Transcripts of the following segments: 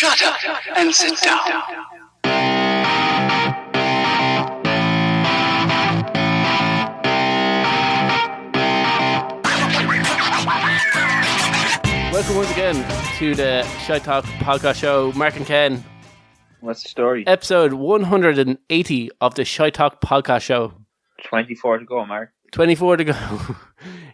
Shut up and sit down. Welcome once again to the Shite podcast show. Mark and Ken. What's the story? Episode 180 of the Shite podcast show. 24 to go, Mark. 24 to go.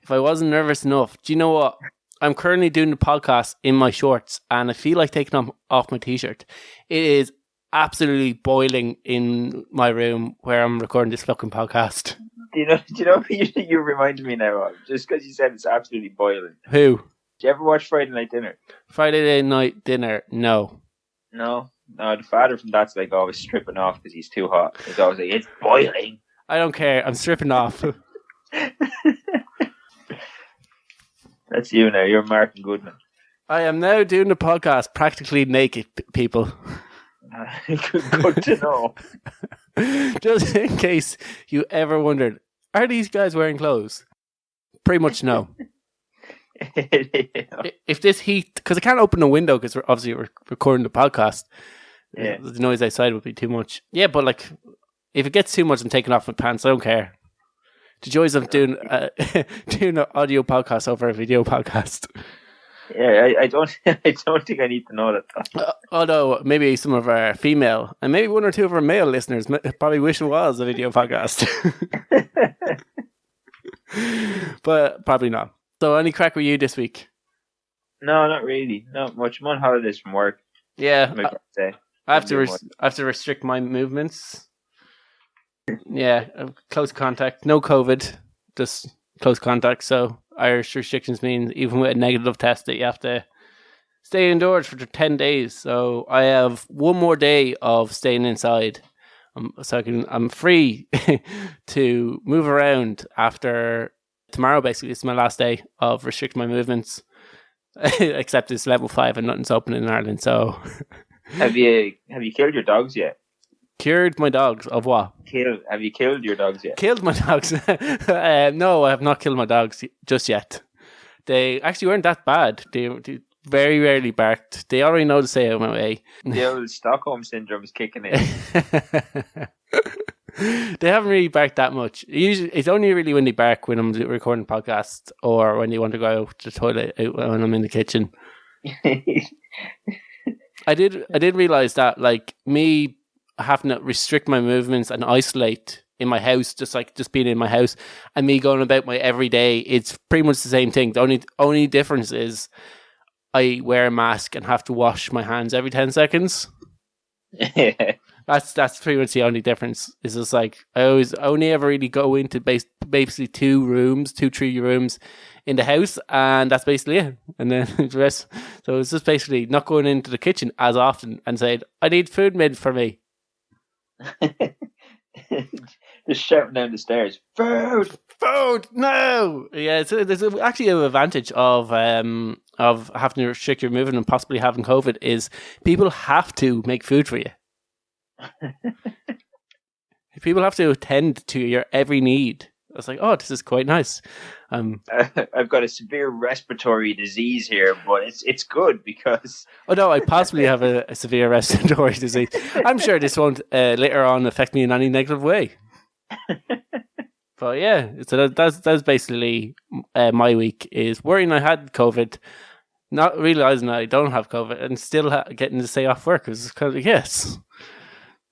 If I wasn't nervous enough. Do you know what? I'm currently doing the podcast in my shorts and I feel like taking off my t-shirt. It is absolutely boiling in my room where I'm recording this fucking podcast. Do you know you reminded me now of? Just because you said it's absolutely boiling. Who? Did you ever watch Friday Night Dinner? Friday Night Dinner? No. No, the father from that's like always stripping off because he's too hot. He's always like, it's boiling. I don't care. I'm stripping off. That's you now. You're Mark Goodman. I am now doing the podcast practically naked, people. Good to know. Just in case you ever wondered, are these guys wearing clothes? Pretty much no. If this heat, because I can't open the window because we're recording the podcast. Yeah. The noise outside would be too much. Yeah, but like, if it gets too much, I'm taking off my pants. I don't care. The joys of doing an audio podcast over a video podcast. Yeah, I don't think I need to know that. Although maybe some of our female and maybe one or two of our male listeners probably wish it was a video podcast, but probably not. So, any crack with you this week? No, not really. Not much. I'm on holidays from work. Yeah, I have to restrict my movements. Yeah, close contact, no COVID, just close contact. So Irish restrictions mean even with a negative test that you have to stay indoors for 10 days. So I have one more day of staying inside. I'm free to move around after tomorrow. Basically, it's my last day of restrict my movements. Except it's level 5 and nothing's open in Ireland. So have you killed your dogs yet? Cured my dogs of what? Have you killed your dogs yet? Killed my dogs? No, I have not killed my dogs just yet. They actually weren't that bad. They very rarely barked. They already know to stay out of my way. The old Stockholm syndrome is kicking in. They haven't really barked that much. Usually, it's only really when they bark when I'm recording podcasts or when they want to go out to the toilet when I'm in the kitchen. I did realize that, like, me having to restrict my movements and isolate in my house, just being in my house, and me going about my everyday, it's pretty much the same thing. The only difference is I wear a mask and have to wash my hands every 10 seconds. Yeah. That's pretty much the only difference. It's just like I only ever really go into basically 2-3 rooms in the house, and that's basically it. And then the rest. So it's just basically not going into the kitchen as often and saying, I need food made for me. Just shouting down the stairs, food, no. Yeah, there's actually an advantage of having to restrict your movement and possibly having COVID is people have to make food for you. People have to attend to your every need. I was like, oh, this is quite nice. I've got a severe respiratory disease here, but it's good because... Oh no, I possibly have a severe respiratory disease. I'm sure this won't later on affect me in any negative way. But yeah, so that's basically my week, is worrying I had COVID, not realising I don't have COVID, and still getting to stay off work. It was kind of, yes.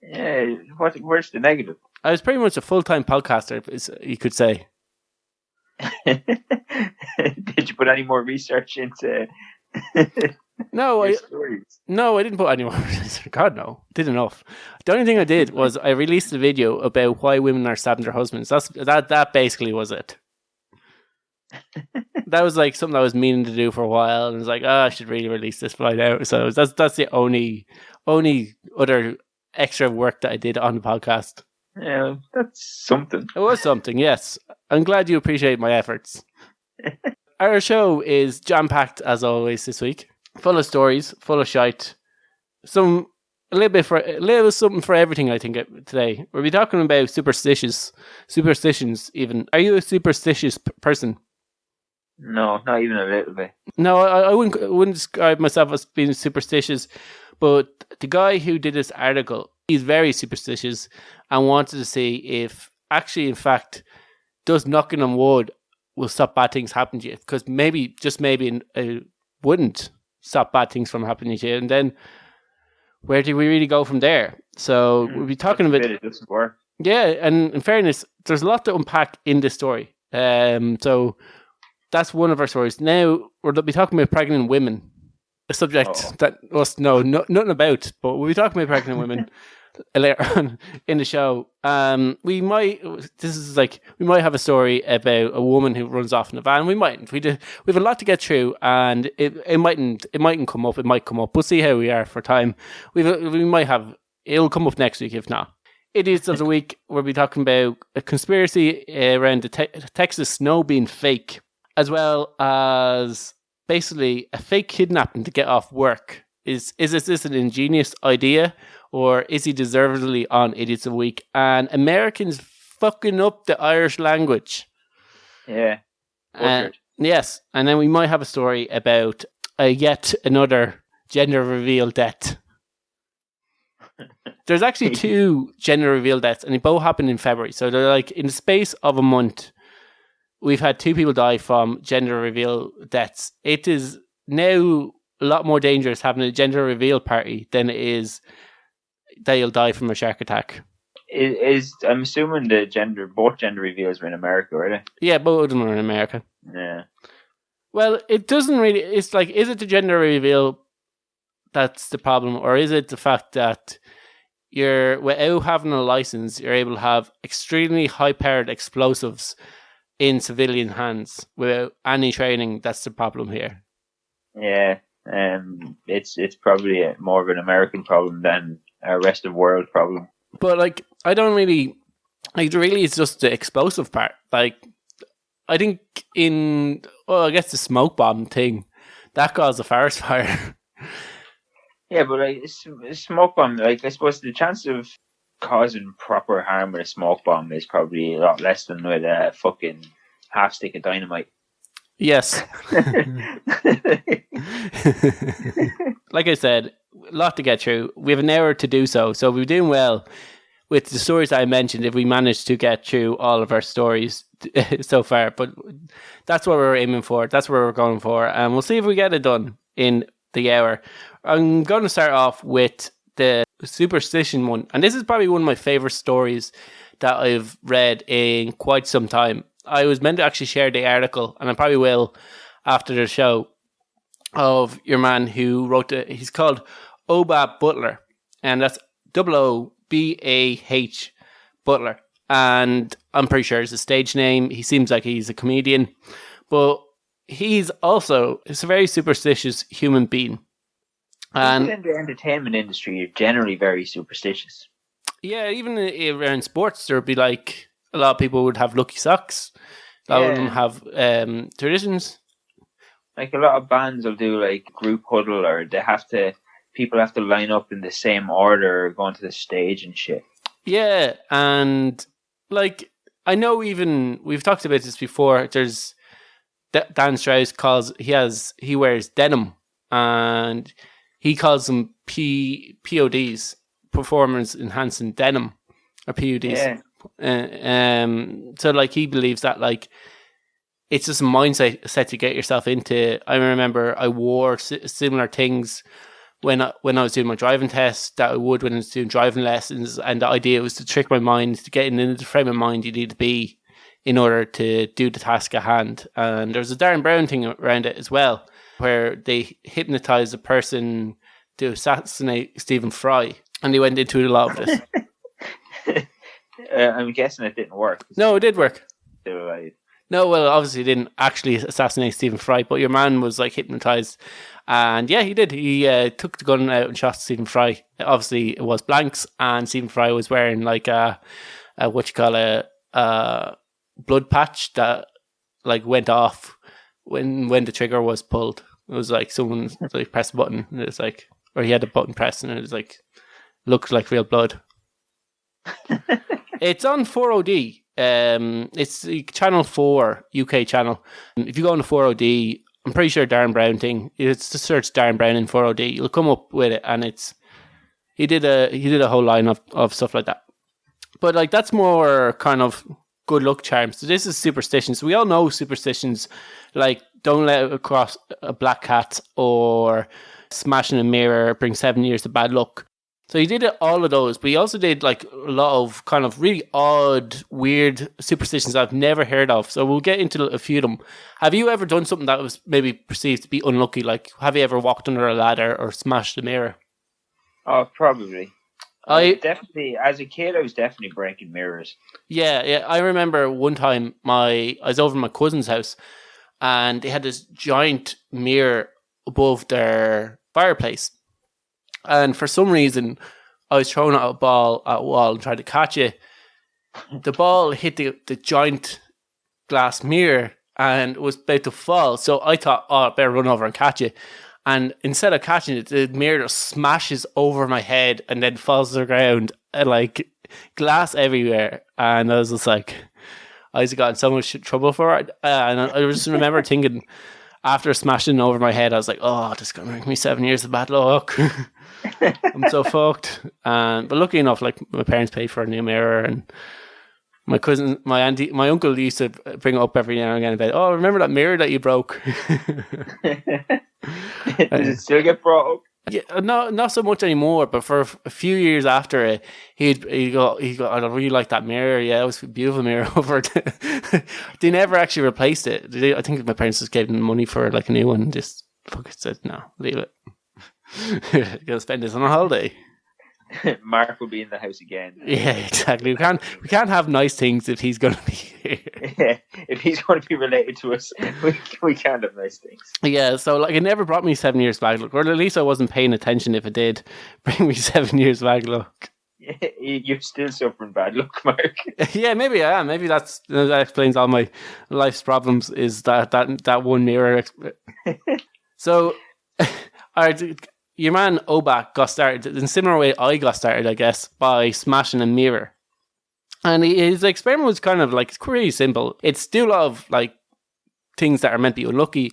Yeah, where's the negative? I was pretty much a full-time podcaster, you could say. Did you put any more research into No, stories? No, I didn't put any more research. God, no. Did enough. The only thing I did was I released a video about why women are stabbing their husbands. That basically was it. That was like something I was meaning to do for a while, and I was like, I should really release this by now. So that's the only other extra work that I did on the podcast. Yeah, that's something. It was something, yes. I'm glad you appreciate my efforts. Our show is jam-packed, as always, this week. Full of stories, full of shite. A little something for everything, I think, today. We'll be talking about superstitions, even. Are you a superstitious person? No, not even a little bit. No, I wouldn't describe myself as being superstitious, But the guy who did this article, he's very superstitious and wanted to see if actually, in fact, does knocking on wood will stop bad things happening to you. Because maybe, just maybe, it wouldn't stop bad things from happening to you. And then where do we really go from there? So we'll be talking about... It doesn't work. Yeah, and in fairness, there's a lot to unpack in this story. So that's one of our stories. Now, we'll be talking about pregnant women, a subject that us know nothing about, but we'll be talking about pregnant women later on in the show. We might have a story about a woman who runs off in a van. We mightn't. We have a lot to get through, and it mightn't come up. It might come up. We'll see how we are for time. It'll come up next week if not. Idiots of the week. We'll be talking about a conspiracy around the Texas snow being fake, as well as basically a fake kidnapping to get off work. Is this an ingenious idea, or is he deservedly on Idiots of the Week? And Americans fucking up the Irish language. Yeah. Yes. And then we might have a story about yet another gender reveal death. There's actually 2 gender reveal deaths, and they both happened in February. So they're like, in the space of a month, we've had 2 people die from gender reveal deaths. It is now a lot more dangerous having a gender reveal party than it is that you'll die from a shark attack. I'm assuming both gender reveals were in America, right? Yeah, both of them are in America. Yeah. Well, it doesn't really... It's like, is it the gender reveal that's the problem, or is it the fact that without having a license, you're able to have extremely high-powered explosives in civilian hands without any training? That's the problem here. Yeah, it's probably more of an American problem than a rest of world problem. But like, I don't really like. Really, it's just the explosive part. Like, I think I guess the smoke bomb thing that caused a forest fire. Yeah, but like a smoke bomb, like I suppose the chance of causing proper harm with a smoke bomb is probably a lot less than with a fucking half stick of dynamite. Yes. Like I said, a lot to get through. We have an hour to do so we're doing well with the stories I mentioned if we manage to get through all of our stories so far. But that's what we're aiming for. That's what we're going for. And we'll see if we get it done in the hour. I'm going to start off with the Superstition one. And this is probably one of my favorite stories that I've read in quite some time. I was meant to actually share the article, and I probably will after the show, of your man who wrote it. He's called Obab Butler, and that's Obah Butler. And I'm pretty sure it's a stage name. He seems like he's a comedian, but he's a very superstitious human being. And in the entertainment industry, you're generally very superstitious. Yeah, even around sports, there'd be like a lot of people would have lucky socks. A lot of them have traditions. Like a lot of bands will do like group huddle, or people have to line up in the same order going to the stage and shit. Yeah, and like I know we've talked about this before. There's Dan Strauss he wears denim, and he calls them PODs, performance enhancing denim, or PUDs. Yeah. So like he believes that like it's just a mindset to get yourself into. I remember I wore similar things when I was doing my driving test that I would when I was doing driving lessons, and the idea was to trick my mind to get into the frame of mind you need to be in order to do the task at hand. And there's a Darren Brown thing around it as well, where they hypnotize a person to assassinate Stephen Fry, and they went into a lot of this. I'm guessing it didn't work. No, it did work. Still alive. No, well, obviously he didn't actually assassinate Stephen Fry, but your man was like hypnotized, and yeah, he did. He took the gun out and shot Stephen Fry. Obviously, it was blanks, and Stephen Fry was wearing like a blood patch that like went off when the trigger was pulled. It was like someone like pressed a button, and it's like, or he had a button pressed, and it was like looked like real blood. It's on 4OD. It's the Channel 4 UK channel. If you go on the 4OD I'm pretty sure Darren Brown thing. It's to search Darren Brown in 4OD. You'll come up with it, and he did a whole line of stuff like that. But like that's more kind of good luck charms. So this is superstitions. We all know superstitions, like don't let it cross a black cat or smashing a mirror brings 7 years of bad luck. So he did all of those, but he also did like a lot of kind of really odd, weird superstitions I've never heard of. So we'll get into a few of them. Have you ever done something that was maybe perceived to be unlucky? Like, have you ever walked under a ladder or smashed a mirror? Oh, probably. Definitely, as a kid, I was definitely breaking mirrors. Yeah. I remember one time I was over at my cousin's house, and they had this giant mirror above their fireplace. And for some reason, I was throwing out a ball at a wall and trying to catch it. The ball hit the giant glass mirror and was about to fall. So I thought, I better run over and catch it. And instead of catching it, the mirror just smashes over my head and then falls to the ground. And like glass everywhere. And I was just like, I just got in so much trouble for it. And I just remember thinking, after smashing over my head, I was like, oh, this is going to make me 7 years of bad luck. I'm so fucked. But lucky enough, like my parents paid for a new mirror, and my cousin, my auntie, my uncle used to bring it up every now and again about, oh, remember that mirror that you broke? Does it still get brought up? Yeah, not so much anymore, but for a few years after it, he got, I really like that mirror. Yeah, it was a beautiful mirror over it. They never actually replaced it. I think my parents just gave them money for like a new one and just fucking said, no, leave it. You're going to spend this on a holiday. Mark will be in the house again. Yeah, exactly. We can't have nice things if he's going to be here. Yeah, if he's going to be related to us, we can't have nice things. Yeah, so like it never brought me 7 years bad luck, or at least I wasn't paying attention if it did bring me 7 years bad luck. Yeah, you're still suffering bad luck, Mark. Yeah, maybe I am. Maybe that explains all my life's problems. Is that one mirror? So, your man Obak got started in a similar way I got started, I guess, by smashing a mirror. And his experiment was kind of like, it's pretty simple. It's do a lot of like things that are meant to be unlucky,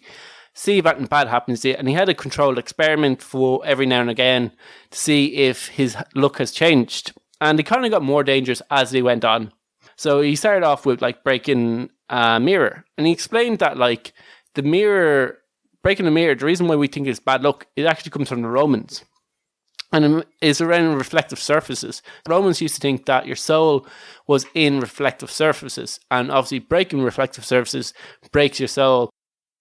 see if anything bad happens to you. And he had a controlled experiment for every now and again to see if his luck has changed. And it kind of got more dangerous as they went on. So he started off with like breaking a mirror. And he explained that like breaking a mirror, the reason why we think it's bad luck, it actually comes from the Romans. And it's around reflective surfaces. The Romans used to think that your soul was in reflective surfaces. And obviously breaking reflective surfaces breaks your soul.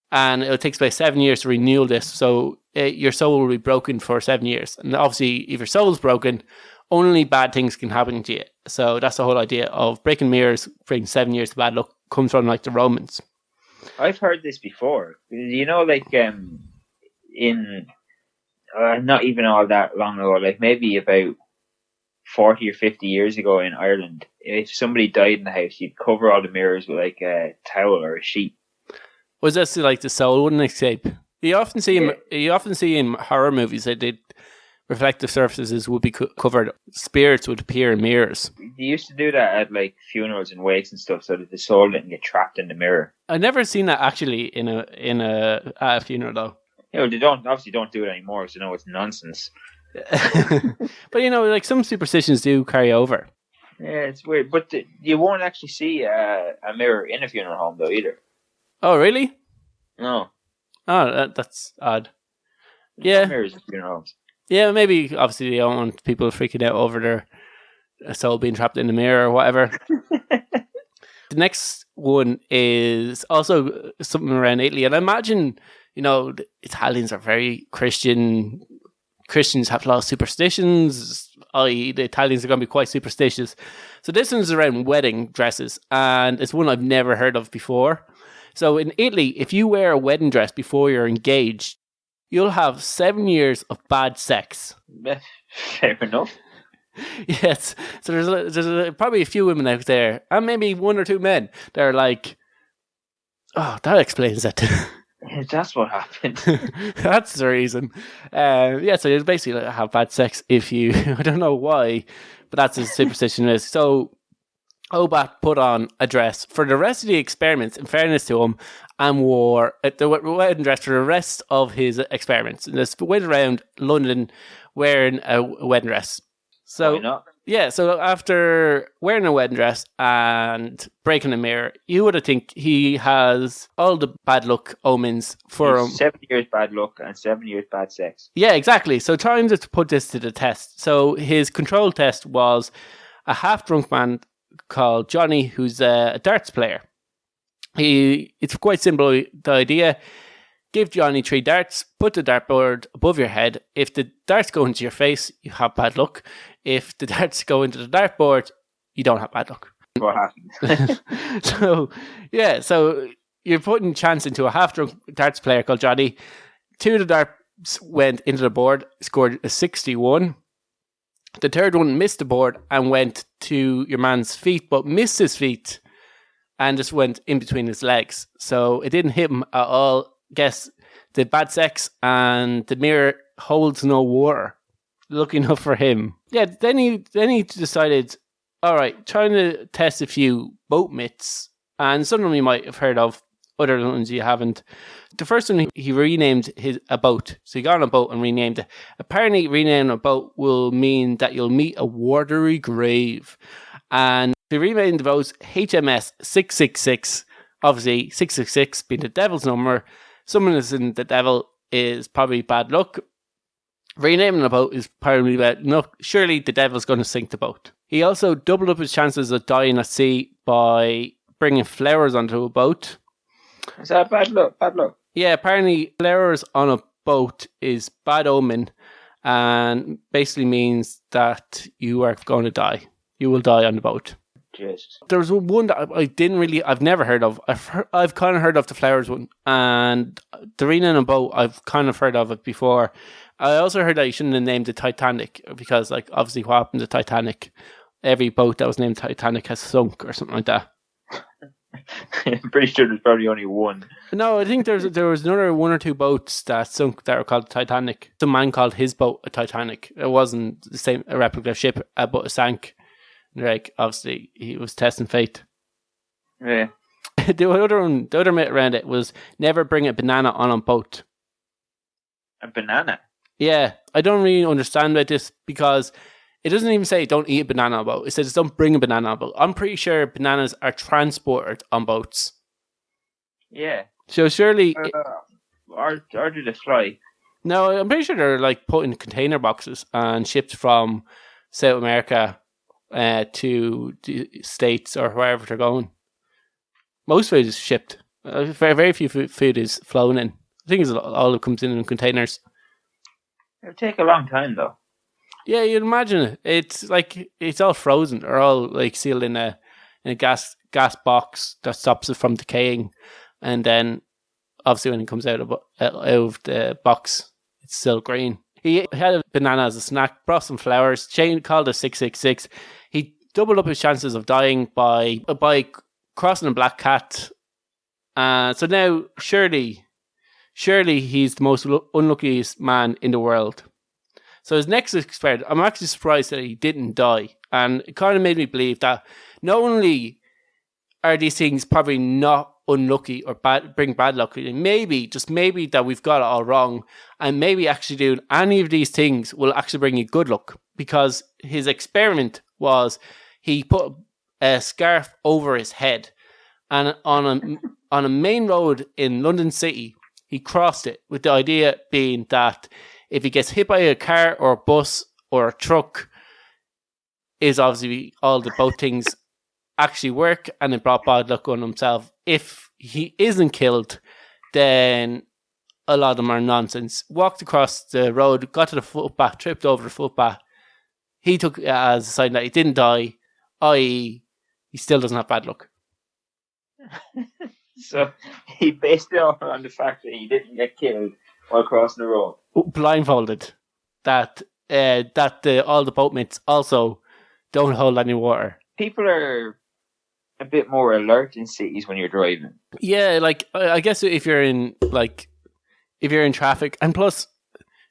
And it takes about 7 years to renew this. So your soul will be broken for 7 years. And obviously if your soul is broken, only bad things can happen to you. So that's the whole idea of breaking mirrors, bringing 7 years of bad luck, comes from like the Romans. I've heard this before. You know, like in not even all that long ago, like maybe about 40 or 50 years ago in Ireland, if somebody died in the house, you'd cover all the mirrors with like a towel or a sheet. Was that like the soul wouldn't escape? You often see in horror movies that reflective surfaces would be covered. Spirits would appear in mirrors. They used to do that at like funerals and wakes and stuff, so that the soul didn't get trapped in the mirror. I've never seen that actually in a funeral though. You know, they don't do it anymore, so no, it's nonsense. But you know, like some superstitions do carry over. Yeah, it's weird, but you won't actually see a mirror in a funeral home though either. Oh, really? No. Oh, that's odd. Yeah, mirrors in funeral homes. Yeah, maybe obviously they don't want people freaking out over their soul being trapped in the mirror or whatever. The next one is also something around Italy, and I imagine, you know, the Italians are very Christian. Christians have a lot of superstitions, i.e. the Italians are going to be quite superstitious. So this one's around wedding dresses, and it's one I've never heard of before. So in Italy, if you wear a wedding dress before you're engaged, you'll have 7 years of bad sex. Fair enough. Yes. So there's probably a few women out there, and maybe one or two men, that are like, oh, that explains it. That's what happened. That's the reason. Yeah, so you basically have bad sex if you, I don't know why, but that's a superstition is. So Obat put on a dress for the rest of the experiments, in fairness to him, and wore the wedding dress for the rest of his experiments. And just went around London wearing a wedding dress. So, why not? Yeah, so after wearing a wedding dress and breaking a mirror, you would have think he has all the bad luck omens for him. 7 years bad luck and 7 years bad sex. Yeah, exactly. So trying to put this to the test. So his control test was a half-drunk man called Johnny, who's a darts player. It's quite simple, the idea. Give Johnny 3 darts, put the dartboard above your head. If the darts go into your face, you have bad luck. If the darts go into the dartboard, you don't have bad luck. What happens? So you're putting chance into a half-drunk darts player called Johnny. 2 of the darts went into the board, scored a 61. The third one missed the board and went to your man's feet, but missed his feet and just went in between his legs. So it didn't hit him at all. Guess the bad sex and the mirror holds no water. Lucky enough for him. Yeah, then he decided, all right, trying to test a few boat myths, and some of them you might have heard of, other ones you haven't. The first one, he renamed a boat. So he got on a boat and renamed it. Apparently, renaming a boat will mean that you'll meet a watery grave. And he renamed the boat HMS 666. Obviously, 666 being the devil's number. Someone is in the devil is probably bad luck. Renaming a boat is probably bad luck. Surely the devil's going to sink the boat. He also doubled up his chances of dying at sea by bringing flowers onto a boat. Is that bad luck? Bad luck? Yeah, apparently flowers on a boat is bad omen and basically means that you are going to die. You will die on the boat. Jesus. There was one that I've never heard of. I've kind of heard of the flowers one, and the renaming a boat, I've kind of heard of it before. I also heard that you shouldn't have named the Titanic because, like, obviously what happened to Titanic? Every boat that was named Titanic has sunk or something like that. I'm pretty sure there's probably only one. No, I think there was another 1 or 2 boats that sunk that were called Titanic. Some man called his boat a Titanic. It wasn't the same a replica ship, but it sank. Like, obviously, he was testing fate. Yeah. The other myth around it was never bring a banana on a boat. A banana? Yeah, I don't really understand about this because it doesn't even say don't eat a banana on a boat. It says don't bring a banana on a boat. I'm pretty sure bananas are transported on boats. Yeah. So surely... or do they fly? No, I'm pretty sure they're like put in container boxes and shipped from South America to the States or wherever they're going. Most food is shipped. Very few food is flown in. I think all it comes in containers. It'll take a long time though. Yeah, you'd imagine it. It's like it's all frozen or all like sealed in a gas box that stops it from decaying, and then obviously when it comes out of the box, it's still green. He had a banana as a snack, brought some flowers, called it 666. He doubled up his chances of dying by crossing a black cat. So now, surely he's the most unluckiest man in the world. So his next experiment, I'm actually surprised that he didn't die. And it kind of made me believe that not only are these things probably not unlucky or bring bad luck, maybe that we've got it all wrong, and maybe actually doing any of these things will actually bring you good luck, because his experiment was he put a scarf over his head, and on a main road in London City, he crossed it with the idea being that if he gets hit by a car or a bus or a truck, is obviously all the both things actually work, and it brought bad luck on himself. If he isn't killed, then a lot of them are nonsense. Walked across the road, got to the footpath, tripped over the footpath. He took it as a sign that he didn't die, i.e. he still doesn't have bad luck. So he based it on the fact that he didn't get killed while crossing the road. Blindfolded. That all the boat mates also don't hold any water. People are a bit more alert in cities when you're driving. Yeah, like I guess if you're in traffic, and plus,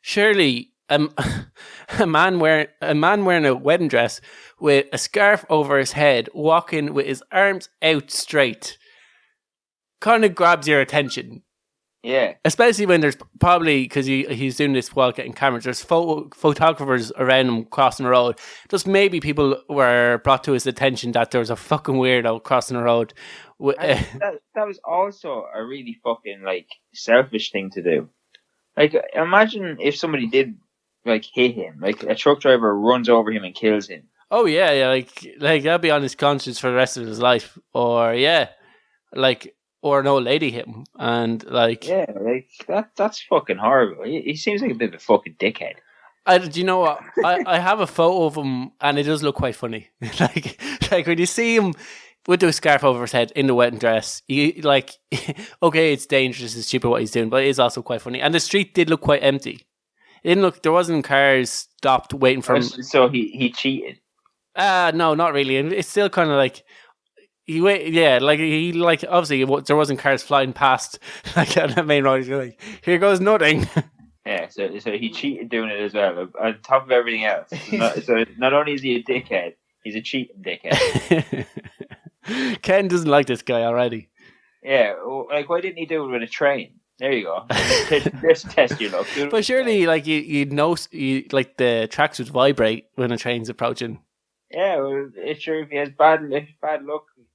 surely a man wearing a wedding dress with a scarf over his head, walking with his arms out straight, kind of grabs your attention. Yeah. Especially when there's probably, because he's doing this while getting cameras, there's photographers around him crossing the road. Just maybe people were brought to his attention that there was a fucking weirdo crossing the road. That was also a really fucking, like, selfish thing to do. Like, imagine if somebody did, like, hit him. Like, a truck driver runs over him and kills him. Oh, yeah, like that'll be on his conscience for the rest of his life. Or, or an old lady hit him. And, like... Yeah, like, that's fucking horrible. He seems like a bit of a fucking dickhead. Do you know what? I have a photo of him, and it does look quite funny. like when you see him with the scarf over his head in the wedding dress, okay, it's dangerous, it's stupid what he's doing, but it is also quite funny. And the street did look quite empty. It didn't look, there wasn't cars stopped waiting for him. So he cheated? No, not really. And it's still kind of like, obviously there wasn't cars flying past like on the main road. He's like, here goes nothing. Yeah, so he cheated doing it as well, on top of everything else. So not only is he a dickhead, he's a cheating dickhead. Ken doesn't like this guy already. Yeah, like, why didn't he do it with a train? There you go. Just test your luck. But surely, like, you'd know, the tracks would vibrate when a train's approaching. Yeah, well, it's sure if he has bad luck.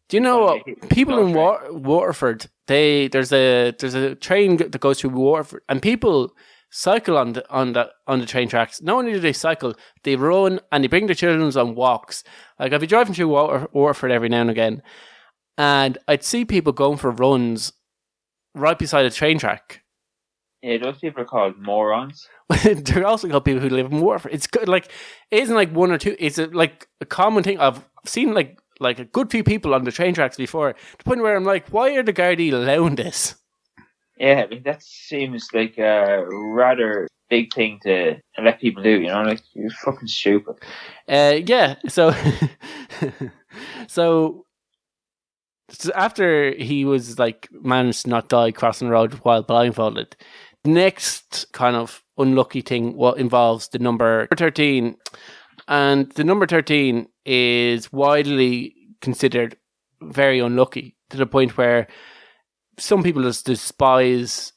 Do you know what? People in Waterford, there's a train that goes through Waterford, and people cycle on the train tracks. Not only do they cycle, they run and they bring their children on walks. Like, I'd be driving through Waterford every now and again, and I'd see people going for runs right beside a train track. Yeah, those people are called morons. They're also called people who live in Waterford. It's good, like, it isn't like one or two. It's a common thing. I've seen like a good few people on the train tracks before. To the point where I'm like, why are the Gardaí allowing this? Yeah, I mean, that seems like a rather big thing to let people do, you know? Like, you're fucking stupid. Yeah, so after he was, like, managed to not die crossing the road while blindfolded, the next kind of unlucky thing involves the number 13. And the number 13 is widely considered very unlucky, to the point where some people just despise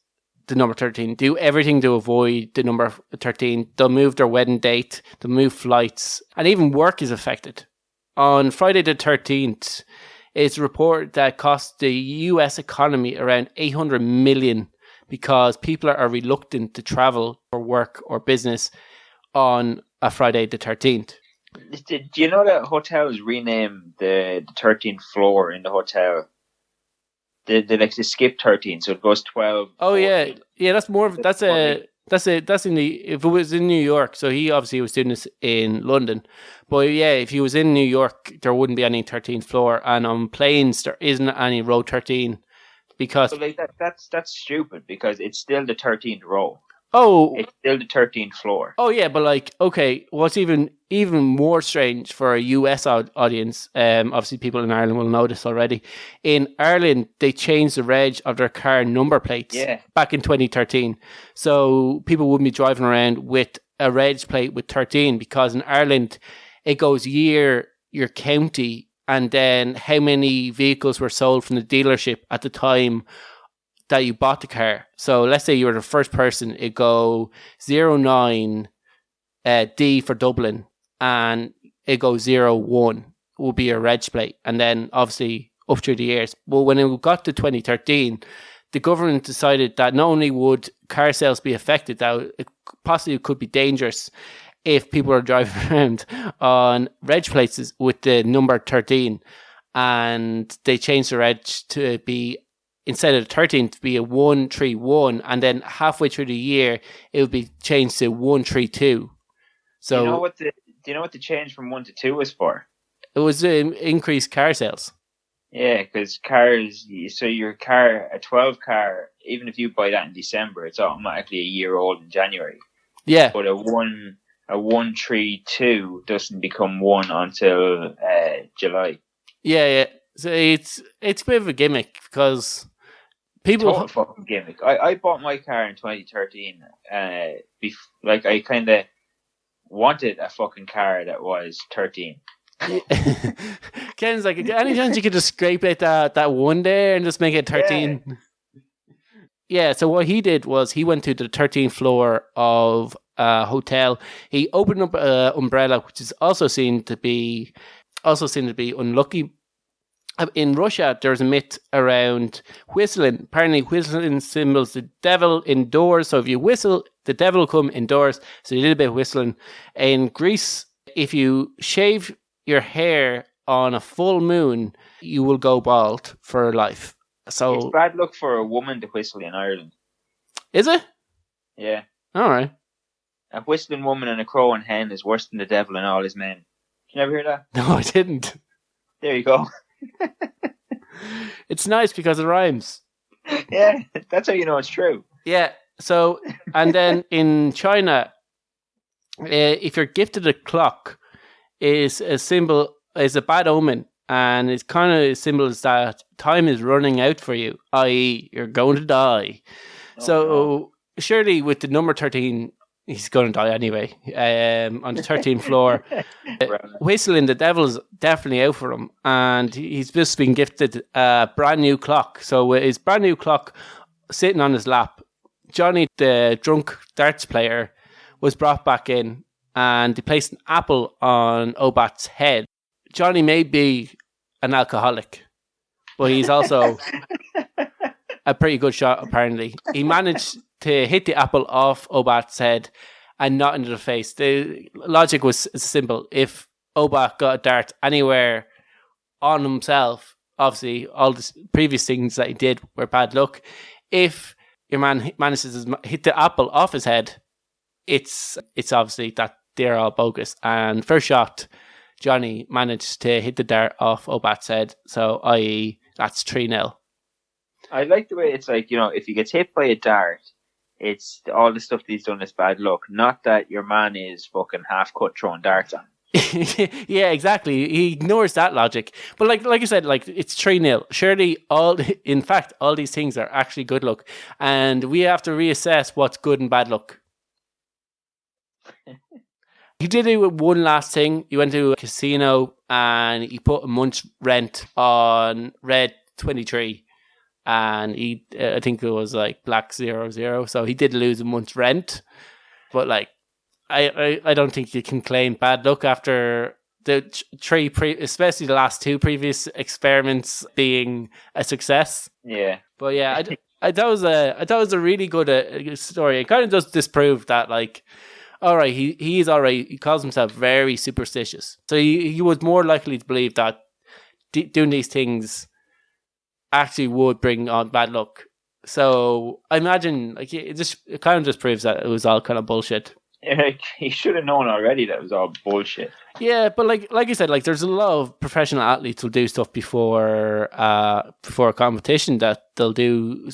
the number 13, do everything to avoid the number 13. They'll move their wedding date, they'll move flights, and even work is affected. On Friday the 13th, it's reported that cost the US economy around $800 million because people are reluctant to travel for work or business on a Friday the 13th. Do you know that hotels rename the 13th floor in the hotel? They like to skip 13, so it goes 12. Oh 14. Yeah. That's more. That's in the. If it was in New York, so he obviously was doing this in London, but yeah, if he was in New York, there wouldn't be any 13th floor, and on planes there isn't any row 13 because. So like that's stupid because it's still the 13th row. Oh, it's still the 13th floor. Oh yeah, but like, okay, what's even more strange for a US audience? Obviously, people in Ireland will know this already. In Ireland, they changed the reg of their car number plates back in 2013, so people wouldn't be driving around with a reg plate with 13 because in Ireland it goes year, your county, and then how many vehicles were sold from the dealership at the time that you bought the car. So let's say you were the first person, it go 09 D for Dublin, and it goes 01 will be a reg plate, and then obviously up through the years. But when it got to 2013, the government decided that not only would car sales be affected, that it possibly could be dangerous if people are driving around on reg plates with the number 13, and they changed the reg to be, instead of 13, to be a 131, and then halfway through the year it would be changed to 132. So do you know what the change from 1 to 2 was for? It was increased car sales. Yeah, because cars. So your car, a 12 car, even if you buy that in December, it's automatically a year old in January. Yeah, but a 132 doesn't become 1 until July. Yeah. So it's a bit of a gimmick because Total fucking gimmick. I bought my car in 2013. I kind of wanted a fucking car that was 13. Ken's like, any chance you could just scrape it that one day and just make it 13? Yeah, so what he did was he went to the 13th floor of a hotel. He opened up an umbrella, which is also seen to be unlucky. In Russia, there's a myth around whistling. Apparently, whistling symbols the devil indoors. So if you whistle, the devil will come indoors. So you did a bit of whistling. In Greece, if you shave your hair on a full moon, you will go bald for life. So it's bad luck for a woman to whistle in Ireland. Is it? Yeah. All right. A whistling woman and a crowing hen is worse than the devil and all his men. Did you never hear that? No, I didn't. There you go. It's nice because it rhymes. Yeah, that's how you know it's true. Yeah. So, and then in China, if you're gifted a clock, is a bad omen, and it's kind of symbols that time is running out for you, i.e., you're going to die. Surely with the number 13, he's going to die anyway. On the 13th floor, whistling, the devil's definitely out for him, and he's just been gifted a brand new clock. So with his brand new clock sitting on his lap, Johnny, the drunk darts player, was brought back in, and they placed an apple on Obat's head. Johnny may be an alcoholic, but he's also a pretty good shot, apparently. He managed to hit the apple off Obat's head and not into the face. The logic was simple. If Obat got a dart anywhere on himself, obviously all the previous things that he did were bad luck. If your man manages to hit the apple off his head, it's obviously that they're all bogus. And first shot, Johnny managed to hit the dart off Obat's head. So, i.e., that's 3-0. I like the way it's like, if he gets hit by a dart, it's all the stuff that he's done is bad luck. Not that your man is fucking half cut throwing darts on. Yeah, exactly. He ignores that logic. But like you said, it's 3-0. Surely all these things are actually good luck. And we have to reassess what's good and bad luck. He did it with one last thing. He went to a casino and he put a month's rent on red 23. And I think it was like black 00. So he did lose a month's rent. But I don't think you can claim bad luck after the especially the last two previous experiments being a success. Yeah. But yeah, I thought it was a really good story. It kind of does disprove that, all right, he is all right. He calls himself very superstitious. So he was more likely to believe that doing these things actually would bring on bad luck. So I imagine it kind of just proves that it was all kind of bullshit. Yeah, he should have known already that it was all bullshit. Yeah, but like you said, there's a lot of professional athletes who'll do stuff before a competition that they'll do.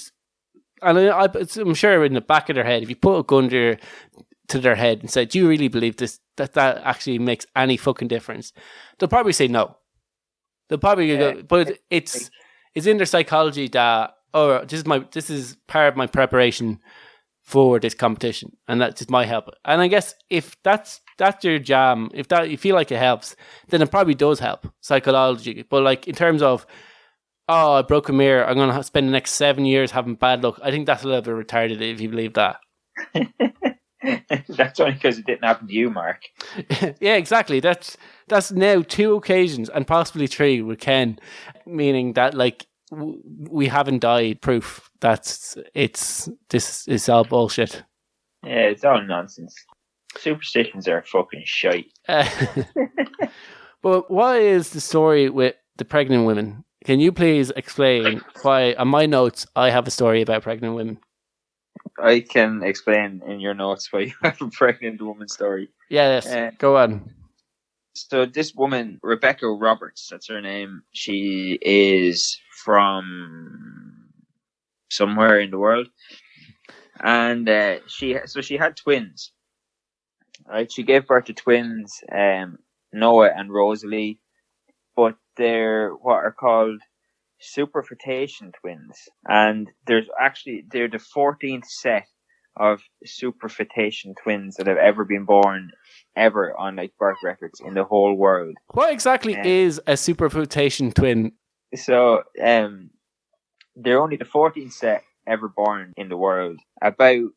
And I'm sure in the back of their head, if you put a gun to their head and say, "Do you really believe this? That actually makes any fucking difference?" They'll probably say no. They'll probably go, but it's in their psychology that this is part of my preparation for this competition, and that just might help. And I guess if that's your jam, if that you feel like it helps, then it probably does help psychologically. But in terms of, I broke a mirror, I'm gonna spend the next 7 years having bad luck, I think that's a little bit retarded if you believe that. That's only because it didn't happen to you, Mark. Yeah, exactly. That's now 2 occasions and possibly 3 with Ken, meaning that we haven't died. Proof that this is all bullshit. Yeah, it's all nonsense. Superstitions are fucking shite. But what is the story with the pregnant women? Can you please explain why? On my notes, I have a story about pregnant women. I can explain in your notes why you have a pregnant woman story. Yes, go on. So this woman, Rebecca Roberts, that's her name. She is from somewhere in the world, and she had twins. Right, she gave birth to twins, Noah and Rosalie, but they're what are called superfetation twins, and they're the 14th set of superfetation twins that have ever been born ever on like birth records in the whole world. What exactly is a superfetation twin? So they're only the 14th set ever born in the world. About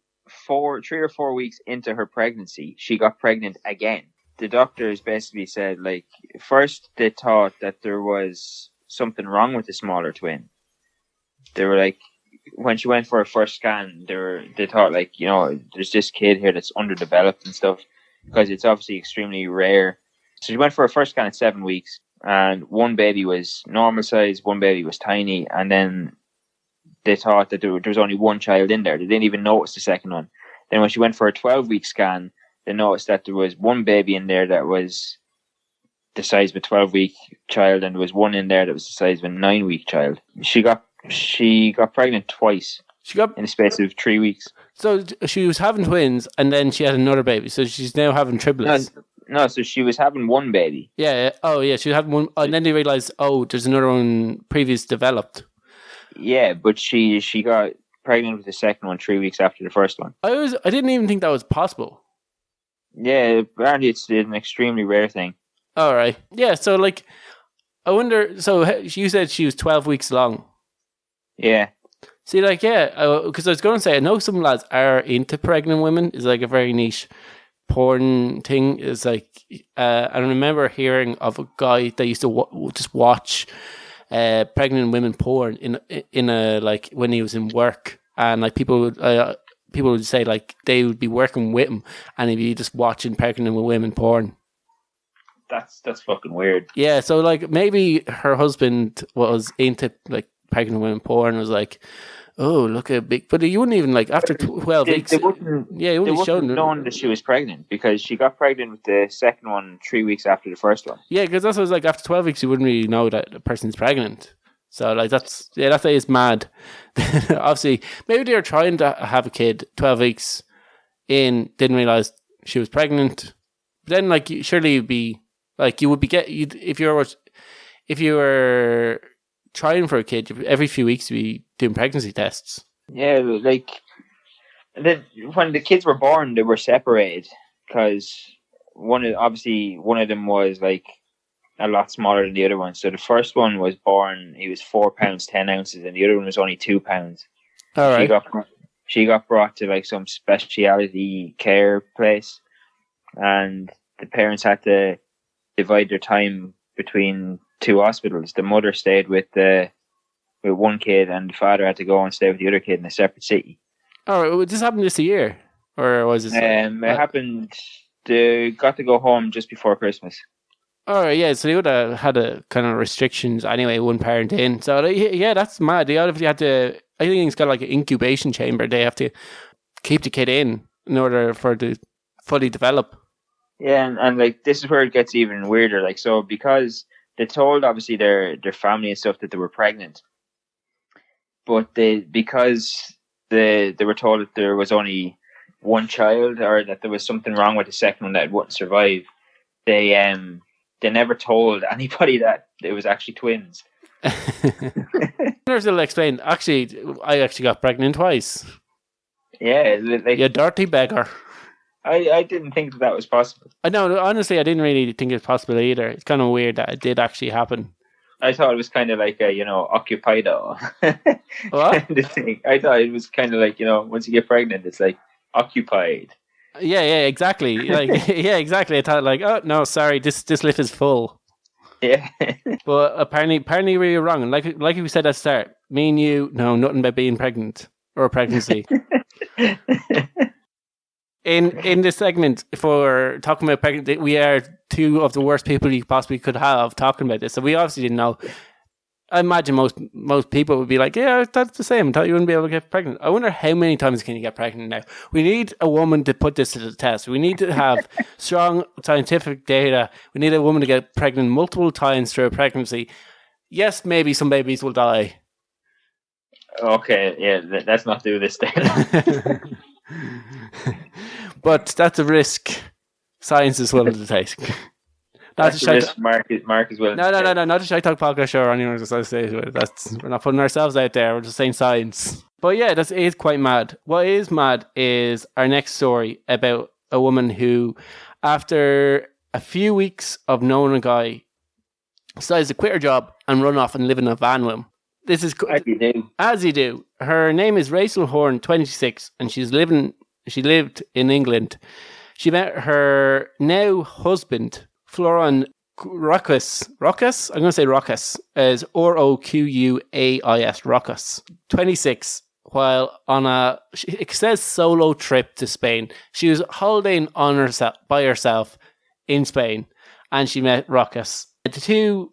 3 or 4 weeks into her pregnancy, she got pregnant again. The doctors basically said, like, first they thought that there was something wrong with the smaller twin. They were like, when she went for her first scan, they thought, like, there's this kid here that's underdeveloped and stuff, because it's obviously extremely rare. So she went for her first scan at 7 weeks, and one baby was normal size, one baby was tiny, and then they thought that there was only one child in there. They didn't even notice the second one. Then when she went for a 12-week scan, they noticed that there was one baby in there that was the size of a 12-week child, and there was one in there that was the size of a 9-week child. She got pregnant twice. In the space of 3 weeks. So she was having twins, and then she had another baby. So she's now having triplets. No, so she was having one baby. Yeah. Oh, yeah. She was having one, and then they realized, there's another one previous developed. Yeah, but she got pregnant with the second one 3 weeks after the first one. I didn't even think that was possible. Yeah, apparently it's an extremely rare thing. All right. Yeah. So like, I wonder. So you said she was 12 weeks long. Yeah. See, like, yeah, because I was going to say, I know some lads are into pregnant women. It's like a very niche porn thing. It's like, I remember hearing of a guy that used to just watch pregnant women porn in a like when he was in work, and like people would say like they would be working with him, and he'd be just watching pregnant women porn. That's fucking weird. Yeah, so like maybe her husband was into like pregnant women porn and was like, oh, look at big. But you wouldn't even like after 12 weeks. They wouldn't known that she was pregnant because she got pregnant with the second one 3 weeks after the first one. Yeah, because that's what it was like. After 12 weeks, you wouldn't really know that the person's pregnant. So like that is mad. Obviously, maybe they were trying to have a kid 12 weeks in, didn't realize she was pregnant. But then like surely you'd be like if you were trying for a kid every few weeks to be doing pregnancy tests. Yeah, like then when the kids were born, they were separated because one of them was like a lot smaller than the other one. So the first one was born; he was 4 pounds 10 ounces, and the other one was only 2 pounds. All right. She got brought to like some specialty care place, and the parents had to divide their time between two hospitals. The mother stayed with one kid, and the father had to go and stay with the other kid in a separate city. Oh, this happened this year, or was it? It happened. They got to go home just before Christmas. Oh yeah, so they would have had a kind of restrictions anyway. One parent in, so yeah, that's mad. They obviously had to. I think it's got like an incubation chamber. They have to keep the kid in order for it to fully develop. Yeah, and like this is where it gets even weirder. Like so because they told obviously their family and stuff that they were pregnant, but because they were told that there was only one child or that there was something wrong with the second one that wouldn't survive. They never told anybody that it was actually twins. They'll explain. Actually, I actually got pregnant twice. Yeah, like, you dirty beggar. I didn't think that was possible. I know, honestly, I didn't really think it was possible either. It's kind of weird that it did actually happen. I thought it was kind of like a, occupido. What? Kind of thing. I thought it was kind of like, once you get pregnant, it's like occupied. Yeah, exactly. Like, yeah, exactly. I thought like, oh no, sorry, this lift is full. Yeah. But apparently we were wrong. And like we said at the start, me and you know nothing about being pregnant or pregnancy. In this segment, for talking about pregnancy, we are two of the worst people you possibly could have talking about this. So we obviously didn't know. I imagine most people would be like, yeah, that's the same. I thought you wouldn't be able to get pregnant. I wonder how many times can you get pregnant now? We need a woman to put this to the test. We need to have strong scientific data. We need a woman to get pregnant multiple times through a pregnancy. Yes, maybe some babies will die. Okay, yeah, let's not do this then. But that's a risk science is willing to take. Not to Shite. Mark is willing. No, not to Shite Talk podcast show or anyone associated with it. We're not putting ourselves out there. We're just saying science. But yeah, it is quite mad. What is mad is our next story about a woman who, after a few weeks of knowing a guy, decides to quit her job and run off and live in a van with him. This is as you do. Her name is Rachel Horn, 26, and she lived in England. She met her now husband, Florin Rokas. I'm going to say Rokas, as Roquais, Rokas, 26, while on it says solo trip to Spain. She was holidaying by herself in Spain, and she met Rokas. The two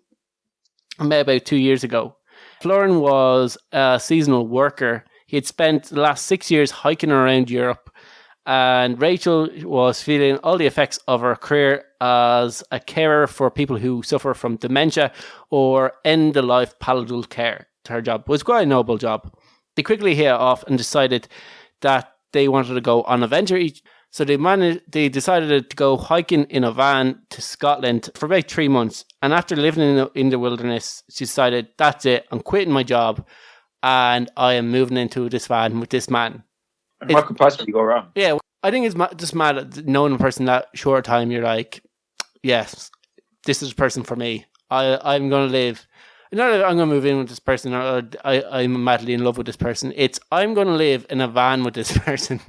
met about 2 years ago. Florin was a seasonal worker. He had spent the last 6 years hiking around Europe, and Rachel was feeling all the effects of her career as a carer for people who suffer from dementia or end-of-life palliative care. Her job was quite a noble job. They quickly hit it off and decided that they wanted to go on a venture each. So they decided to go hiking in a van to Scotland for about 3 months. And after living in the wilderness, she decided, that's it, I'm quitting my job and I am moving into this van with this man. What could possibly go wrong? Yeah, I think it's just mad knowing a person that short time. You're like, yes, this is a person for me. I'm going to live. Not that I'm going to move in with this person or I'm madly in love with this person. It's I'm going to live in a van with this person.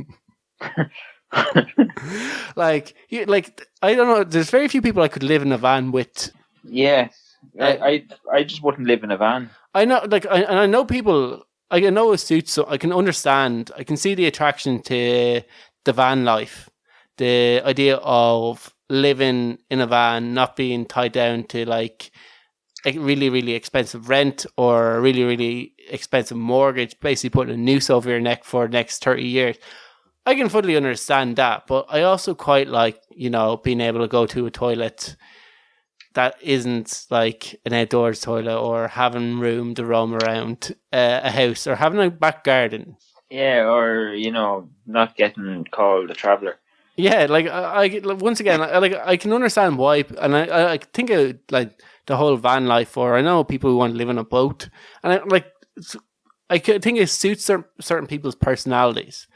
like I don't know. There's very few people I could live in a van with. Yes, I just wouldn't live in a van. I know, I know people. I know it suits, so I can understand. I can see the attraction to the van life, the idea of living in a van, not being tied down to like a really, really expensive rent or a really, really expensive mortgage, basically putting a noose over your neck for the next 30 years. I can fully understand that, but I also quite like, being able to go to a toilet that isn't like an outdoors toilet or having room to roam around a house or having a back garden. Yeah, or, not getting called a traveller. Yeah, like, once again, I can understand why, and I think of, like, the whole van life, or I know people who want to live in a boat, and I think it suits certain people's personalities.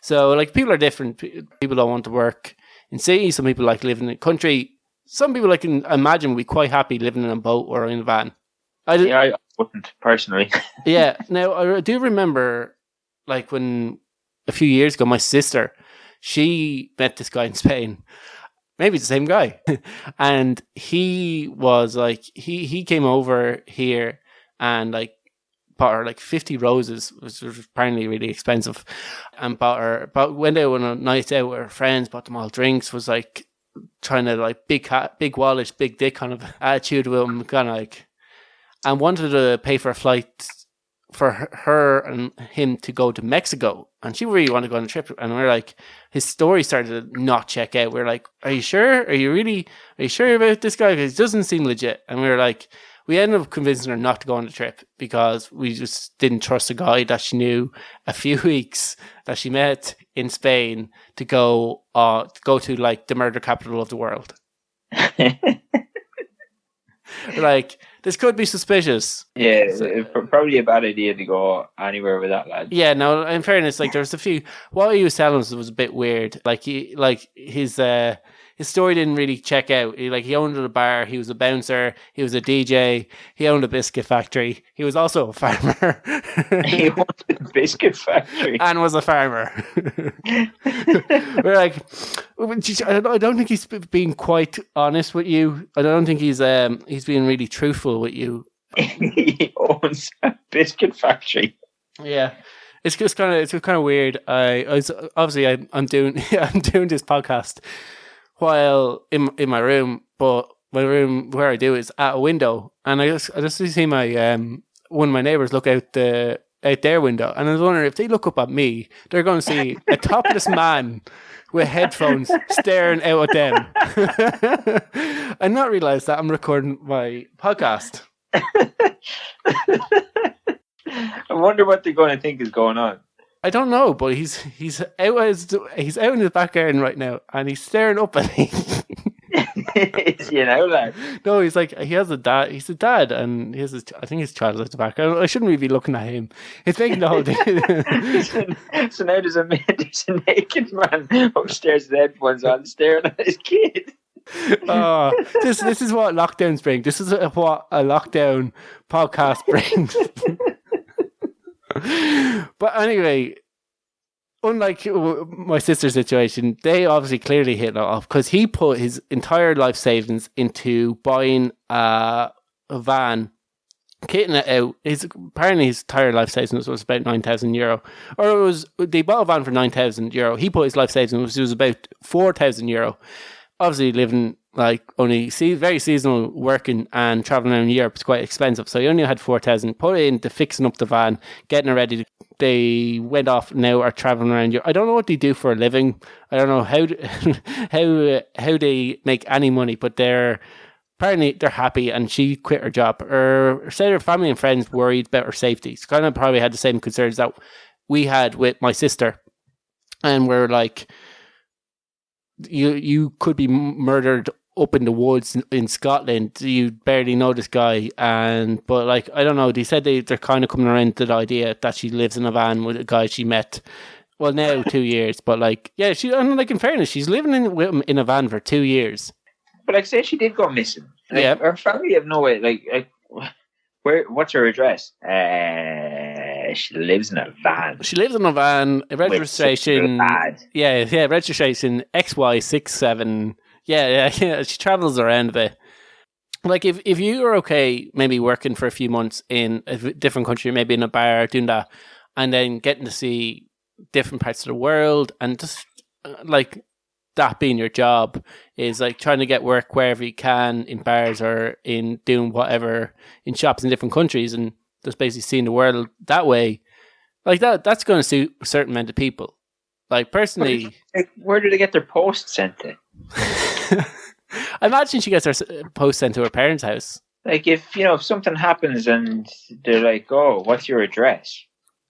So, like, people are different. People don't want to work in cities. Some people like living in the country. Some people I can imagine would be quite happy living in a boat or in a van. I wouldn't, personally. Yeah. Now, I do remember, like, when a few years ago, my sister, she met this guy in Spain. Maybe it's the same guy. And he was, like, he came over here and, like, bought her, like, 50 roses, which was apparently really expensive. And went out on a night out with her friends, bought them all drinks, was, like, trying to, like, big wallet, big dick kind of attitude with him, kind of like, and wanted to pay for a flight for her and him to go to Mexico. And she really wanted to go on a trip. And we're like, his story started to not check out. We're like, are you sure? Are you sure about this guy? Because it doesn't seem legit. And we were like, we ended up convincing her not to go on the trip because we just didn't trust a guy that she knew a few weeks that she met in Spain to go to like the murder capital of the world. Like, this could be suspicious. Yeah, it's probably a bad idea to go anywhere with that lad. Yeah, no, in fairness, like, there's a few. What he was telling us was a bit weird. Like, his story didn't really check out. He owned a bar. He was a bouncer. He was a DJ. He owned a biscuit factory. He was also a farmer. He owned a biscuit factory and was a farmer. We're like, I don't think he's being quite honest with you. I don't think he's being really truthful with you. He owns a biscuit factory. Yeah. It's just kind of weird. I'm doing this podcast while in my room, but my room where I do is at a window, and I just see my one of my neighbours look out their window, and I was wondering if they look up at me, they're going to see a topless man with headphones staring out at them, and not realise that I'm recording my podcast. I wonder what they're going to think is going on. I don't know, but he's out in his back garden right now, and he's staring up at me. Is he an outlaw? No, he's like, he has a dad. He's a dad, and he has I think his child at the back. I shouldn't really be looking at him. It's making the whole thing. So now there's a naked man upstairs with headphones on, staring at his kid. Oh, this is what lockdowns bring. This is what a lockdown podcast brings. But anyway, unlike my sister's situation, they obviously clearly hit it off because he put his entire life savings into buying a van, kitting it out. Apparently his entire life savings was about €9,000, or they bought a van for €9,000. He put his life savings, which was about €4,000. Obviously living like only very seasonal, working and traveling around Europe is quite expensive. So he only had 4,000. Put it into fixing up the van, getting it ready. They went off now, are traveling around Europe. I don't know what they do for a living. I don't know how they make any money, but apparently they're happy. And she quit her job. Or said her family and friends worried about her safety. She kind of probably had the same concerns that we had with my sister, and we're like, you could be murdered up in the woods in Scotland. You barely know this guy, but like, I don't know. They said they're kind of coming around to the idea that she lives in a van with a guy she met. Well, now 2 years, but like, yeah, in fairness, she's living with him in a van for 2 years. But like, say she did go missing. Like, yeah, her family have no way. Like, what's her address? She lives in a van. She lives in a van. Registration. Yeah. Registration XY67. Yeah. She travels around a bit. Like, if you are okay, maybe working for a few months in a different country, maybe in a bar, doing that, and then getting to see different parts of the world, and just like that being your job is like trying to get work wherever you can in bars or in doing whatever in shops in different countries, and just basically seeing the world that way, like that's going to suit a certain amount of people. Like, personally, where do they get their post sent to? I imagine she gets her post sent to her parents' house. Like, if something happens and they're like, "Oh, what's your address?"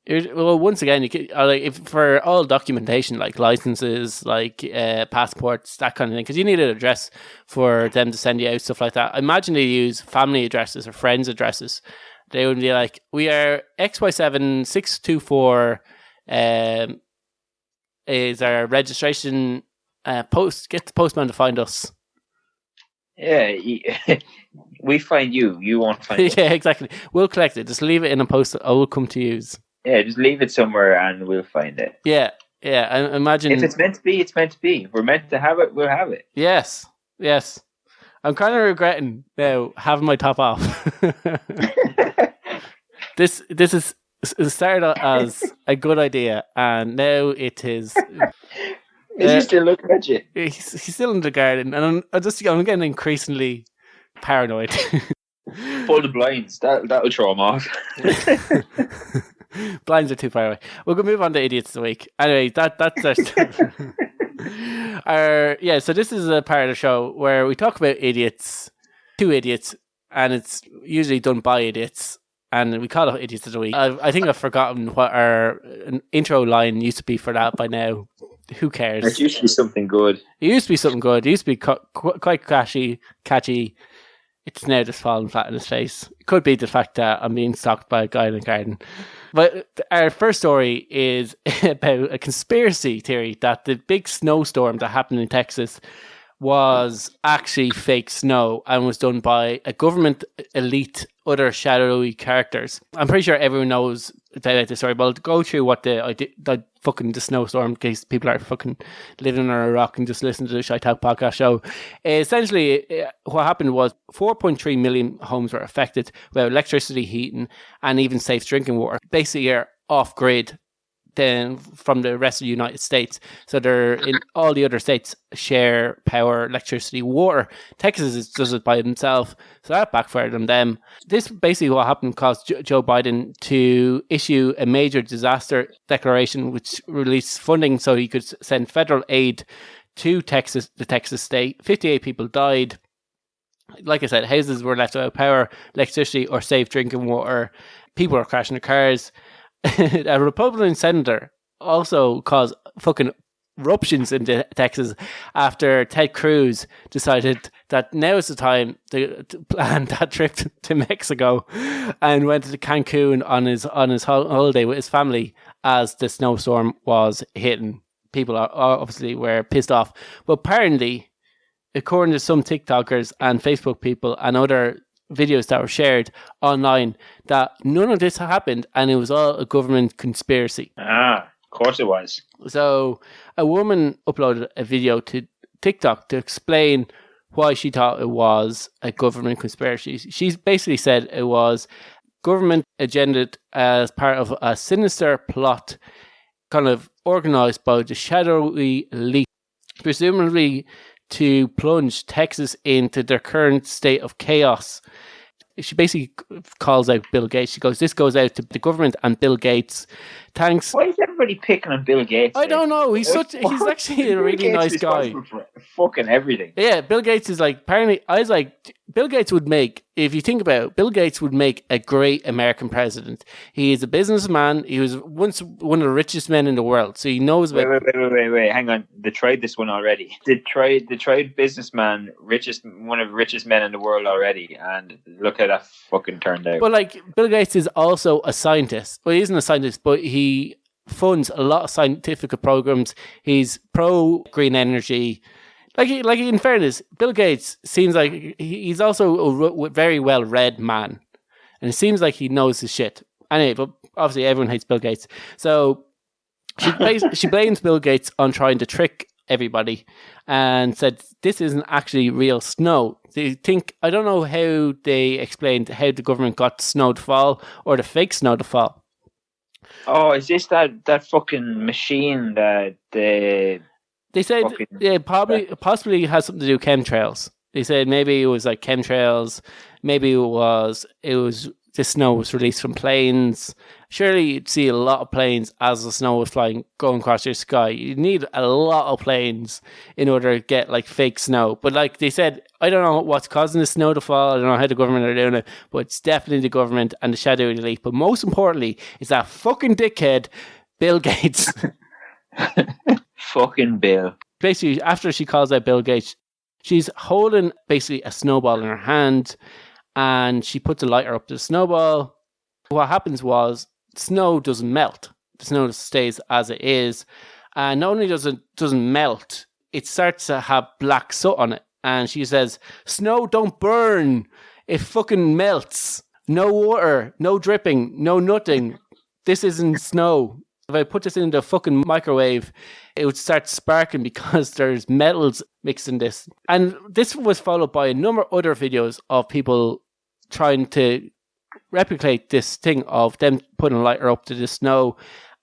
Well, once again, you could, if for all documentation, like licenses, like passports, that kind of thing, because you need an address for them to send you out, stuff like that. I imagine they use family addresses or friends' addresses. They would be like, we are XY7624 is our registration post. Get the postman to find us. Yeah, we find you. You won't find us. Yeah, exactly. We'll collect it. Just leave it in a post. I will come to use. Yeah, just leave it somewhere and we'll find it. Yeah. I imagine if it's meant to be, it's meant to be. We're meant to have it. We'll have it. Yes. I'm kind of regretting now having my top off. This started as a good idea, and now it is. Is he still looking at you? He's still in the garden, and I'm getting increasingly paranoid. Pull the blinds. That'll throw him off. Blinds are too far away. We'll go move on to idiots of the week. Anyway, that's our so this is a part of the show where we talk about idiots, two idiots, and it's usually done by idiots, and we call it idiots of the week. I think I've forgotten what our intro line used to be for that by now. Who cares? It used to be something good. It used to be something good. It used to be quite catchy. It's now just falling flat in his face. It could be the fact that I'm being stalked by a guy in the garden. But our first story is about a conspiracy theory that the big snowstorm that happened in Texas was actually fake snow and was done by a government elite, other shadowy characters. I'm pretty sure everyone knows about this story, but I'll go through what the snowstorm, in case people are fucking living under a rock and just listen to the Shite podcast show. Essentially, what happened was 4.3 million homes were affected without electricity, heating, and even safe drinking water. Basically, you're off grid then from the rest of the United States. So they're in all the other states share power, electricity, water. Texas does it by themselves, so that backfired on them. This basically what happened caused Joe Biden to issue a major disaster declaration, which released funding so he could send federal aid to Texas, the Texas state. 58 people died. Like I said, houses were left without power, electricity, or safe drinking water. People were crashing their cars. A Republican senator also caused fucking eruptions in Texas after Ted Cruz decided that now is the time to plan that trip to Mexico, and went to Cancun on his holiday with his family as the snowstorm was hitting. People obviously were pissed off, but apparently, according to some TikTokers and Facebook people and other videos that were shared online, that none of this happened and it was all a government conspiracy. Of course it was. So a woman uploaded a video to TikTok to explain why she thought it was a government conspiracy. She basically said it was government agenda as part of a sinister plot kind of organised by the shadowy elite, presumably to plunge Texas into their current state of chaos. She basically calls out Bill Gates. She goes, this goes out to the government and Bill Gates. Thanks. Why is everybody picking on Bill Gates? I don't know. He's actually a really nice guy. For fucking everything. Yeah, Bill Gates is like, apparently, I was like, Bill Gates would make, if you think about it, Bill Gates would make a great American president. He is a businessman. He was once one of the richest men in the world. So he knows about... Wait. Hang on. They tried this one already. They tried businessman, one of the richest men in the world already. And look how that fucking turned out. But like, Bill Gates is also a scientist. Well, he isn't a scientist, but he funds a lot of scientific programs. He's pro green energy. Like in fairness, Bill Gates seems like he's also a very well read man, and it seems like he knows his shit. Anyway, but obviously everyone hates Bill Gates, so she blames Bill Gates on trying to trick everybody, and said this isn't actually real snow. They think, I don't know how they explained how the government got snow to fall or the fake snow to fall. Oh, is this that fucking machine that they said, yeah, possibly has something to do with chemtrails. They said maybe it was like chemtrails. Maybe it was the snow was released from planes. Surely you'd see a lot of planes as the snow was going across your sky. You need a lot of planes in order to get like fake snow. But like they said, I don't know what's causing the snow to fall. I don't know how the government are doing it, but it's definitely the government and the shadowy elite. But most importantly, is that fucking dickhead, Bill Gates. Fucking Bill. Basically, after she calls out Bill Gates, she's holding basically a snowball in her hand, and she puts a lighter up to the snowball. What happens was snow doesn't melt. The snow stays as it is, and not only doesn't melt, it starts to have black soot on it. And she says, "Snow don't burn. It fucking melts. No water, no dripping, no nothing. This isn't snow. If I put this in the fucking microwave, it would start sparking because there's metals mixed in this." And this was followed by a number of other videos of people trying to replicate this thing of them putting a lighter up to the snow.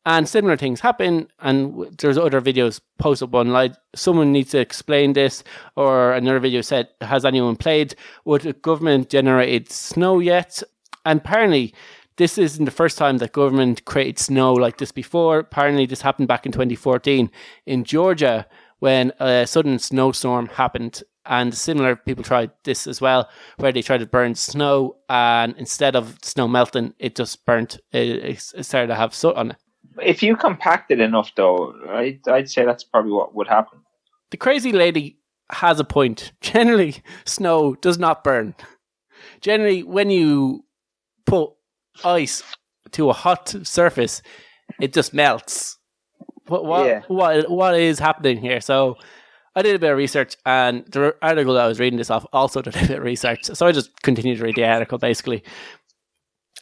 And similar things happen, and there's other videos posted online. Someone needs to explain this, or another video said, has anyone played with a government-generated snow yet? And apparently, this isn't the first time that government created snow like this before. Apparently, this happened back in 2014 in Georgia when a sudden snowstorm happened. And similar people tried this as well, where they tried to burn snow, and instead of snow melting, it just burnt. It started to have soot on it. If you compact it enough, though, I'd say that's probably what would happen. The crazy lady has a point. Generally, snow does not burn. Generally, when you put ice to a hot surface, it just melts. What is happening here? So I did a bit of research, and the article that I was reading this off also did a bit of research. So I just continued to read the article, basically.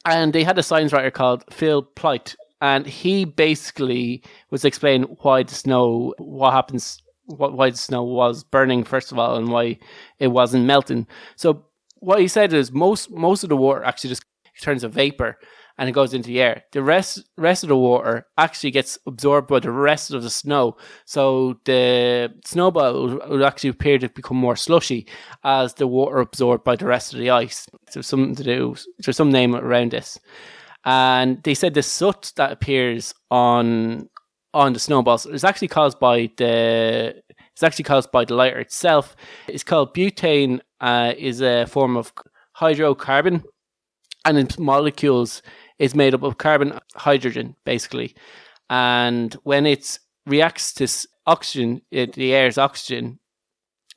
And they had a science writer called Phil Plait, and he basically was explaining why the snow was burning, first of all, and why it wasn't melting. So what he said is most of the water actually just turns to vapor and it goes into the air. The rest of the water actually gets absorbed by the rest of the snow. So the snowball will actually appear to become more slushy as the water absorbed by the rest of the ice. There's some name around this. And they said the soot that appears on the snowballs is actually caused by the lighter itself. It's called butane. Is a form of hydrocarbon, and its molecules is made up of carbon, hydrogen, basically. And when it reacts to oxygen, the air's oxygen,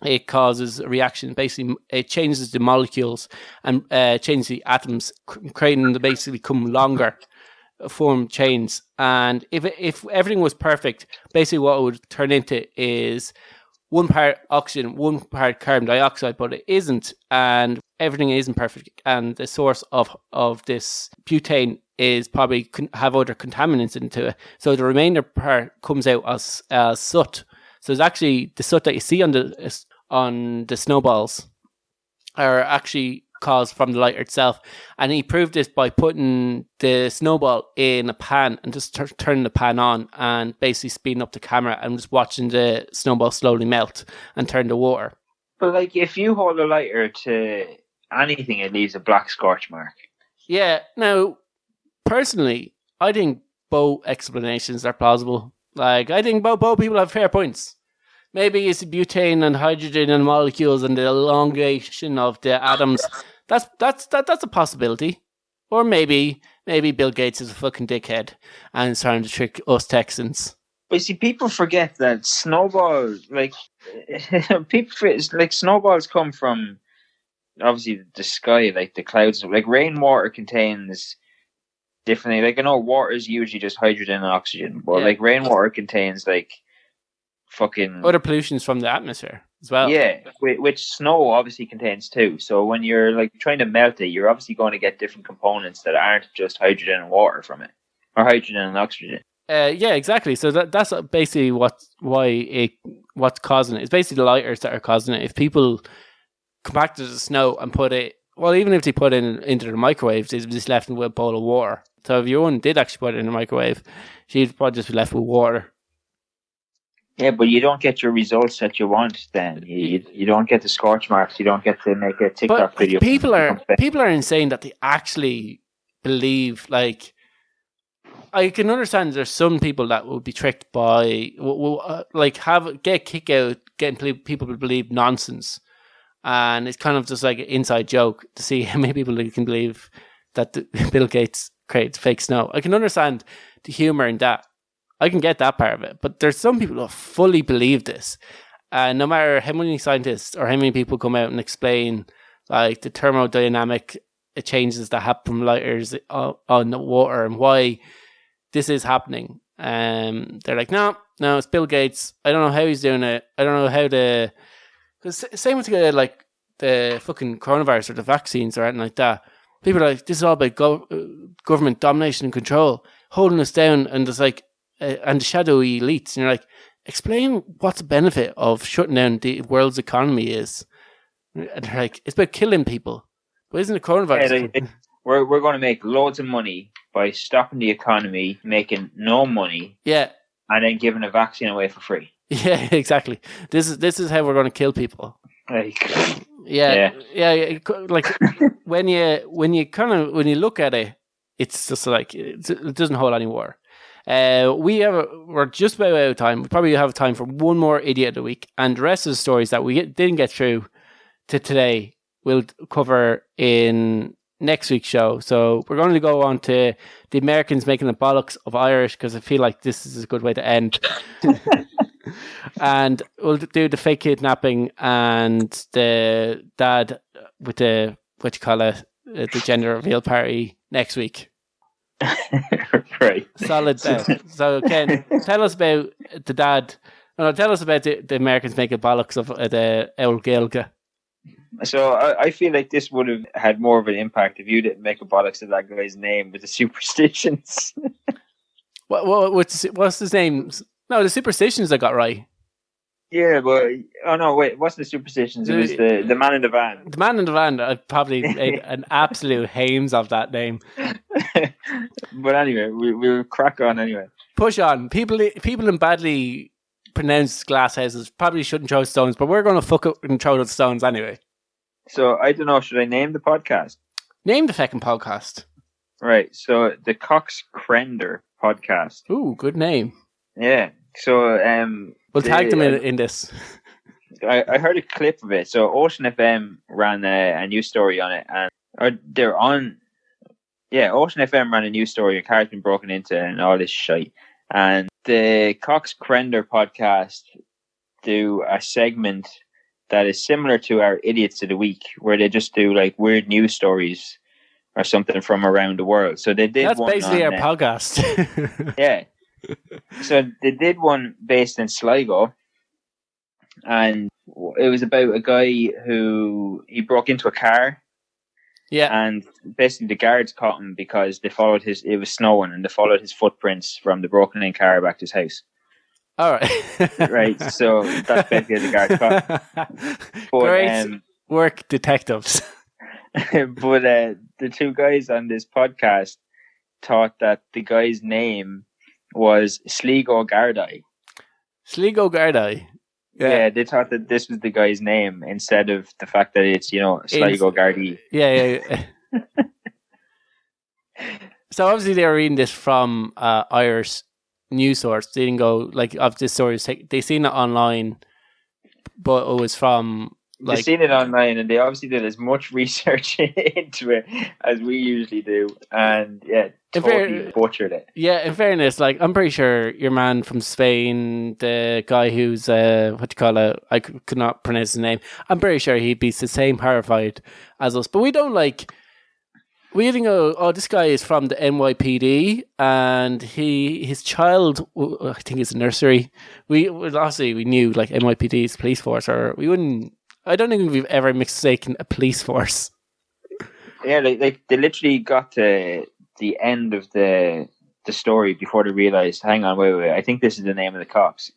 it causes a reaction. Basically, it changes the molecules and changes the atoms, creating them to basically become longer, form chains. And if everything was perfect, basically what it would turn into is 1 part oxygen, 1 part carbon dioxide, but it isn't, and everything isn't perfect. And the source of this butane is probably have other contaminants into it. So the remainder part comes out as soot. So it's actually the soot that you see on the snowballs are actually caused from the lighter itself. And he proved this by putting the snowball in a pan and just turning the pan on and basically speeding up the camera and just watching the snowball slowly melt and turn to water. But like, if you hold a lighter to anything, it leaves a black scorch mark. Yeah. Now, personally, I think both explanations are plausible. Like, I think both people have fair points. Maybe it's butane and hydrogen and molecules and the elongation of the atoms. That's a possibility. Or maybe Bill Gates is a fucking dickhead and is trying to trick us Texans. But see, people forget that snowballs, snowballs come from obviously the sky, like the clouds. Like rainwater contains differently. Like I know water is usually just hydrogen and oxygen, but like rainwater contains like fucking other pollutions from the atmosphere as well. Yeah, which snow obviously contains too. So when you're like trying to melt it, you're obviously going to get different components that aren't just hydrogen and water from it, or hydrogen and oxygen. Yeah, exactly. So that's basically what's causing it. It's basically the lighters that are causing it. If people compacted the snow and put it, well, even if they put it into the microwave, they'd just left with a bowl of water. So if your one did actually put it in the microwave, she'd probably just be left with water. Yeah, but you don't get your results that you want. Then you don't get the scorch marks. You don't get to make a TikTok video. People are insane that they actually believe. Like, I can understand there's some people that will be tricked by get a kick out getting people to believe nonsense, and it's kind of just like an inside joke to see how many people can believe that Bill Gates creates fake snow. I can understand the humor in that. I can get that part of it, but there's some people who fully believe this, and no matter how many scientists or how many people come out and explain like the thermodynamic changes that happen from lighters on the water and why this is happening, they're like, no, it's Bill Gates. I don't know how he's doing it. I don't know how because same with like the fucking coronavirus or the vaccines or anything like that. People are like, this is all about government domination and control, holding us down, and there's like. And the shadowy elites, and you're like, explain what the benefit of shutting down the world's economy is. And they're like, it's about killing people. But isn't the coronavirus? Yeah, we're going to make loads of money by stopping the economy, making no money. Yeah. And then giving a vaccine away for free. Yeah, exactly. This is how we're going to kill people. Like, yeah. Like when you look at it, it's just like it doesn't hold any water. We're just about out of time. We probably have time for one more idiot of the week, and the rest of the stories that we didn't get through to today we'll cover in next week's show. So we're going to go on to the Americans making the bollocks of Irish, because I feel like this is a good way to end. And we'll do the fake kidnapping and the dad with the the gender reveal party next week. Right. Solid bet. So Ken, tell us about the dad. No, tell us about the Americans making bollocks of the old Gaelga. So I feel like this would have had more of an impact if you didn't make a bollocks of that guy's name with the superstitions. What's his name? No, the superstitions I got right. Yeah, but what's the superstitions? It was the man in the van. The man in the van. I probably made an absolute hames of that name. But anyway, we'll crack on anyway. Push on. People in badly pronounced glass houses probably shouldn't throw stones, but we're going to fuck up and throw those stones anyway. So I don't know. Should I name the podcast? Name the fucking podcast. Right. So the Cox Crender podcast. Ooh, good name. Yeah. So we'll tag them in this. I heard a clip of it. So Ocean FM ran a news story on it, and they're on. Yeah, Ocean FM ran a news story. A car's been broken into and all this shite. And the Cox Crender podcast do a segment that is similar to our Idiots of the Week, where they just do like weird news stories or something from around the world. So they did. That's one basically on, our podcast. Yeah. So they did one based in Sligo, and it was about a guy who he broke into a car. Yeah. And basically the guards caught him because they followed it was snowing, and they followed his footprints from the broken in car back to his house. All right. Right. So that's basically the guards caught him. But, great work, detectives. But the two guys on this podcast thought that the guy's name was Sligo Gardaí. Sligo Gardaí. Yeah, they thought that this was the guy's name instead of the fact that it's, Sligo Gardaí. Yeah. So obviously they were reading this from Irish news source. They didn't go, like, of this story. They seen it online, but it was from... They've seen it online, and they obviously did as much research into it as we usually do, and totally butchered it. Yeah, in fairness, like, I'm pretty sure your man from Spain, the guy who's I could not pronounce his name. I'm pretty sure he'd be the same horrified as us, but we don't we didn't go, oh, this guy is from the NYPD, and his child, I think, is a nursery. We knew like NYPD's police force, or we wouldn't. I don't think we've ever mistaken a police force. Yeah, they literally got to the end of the story before they realized, hang on, wait, I think this is the name of the cops.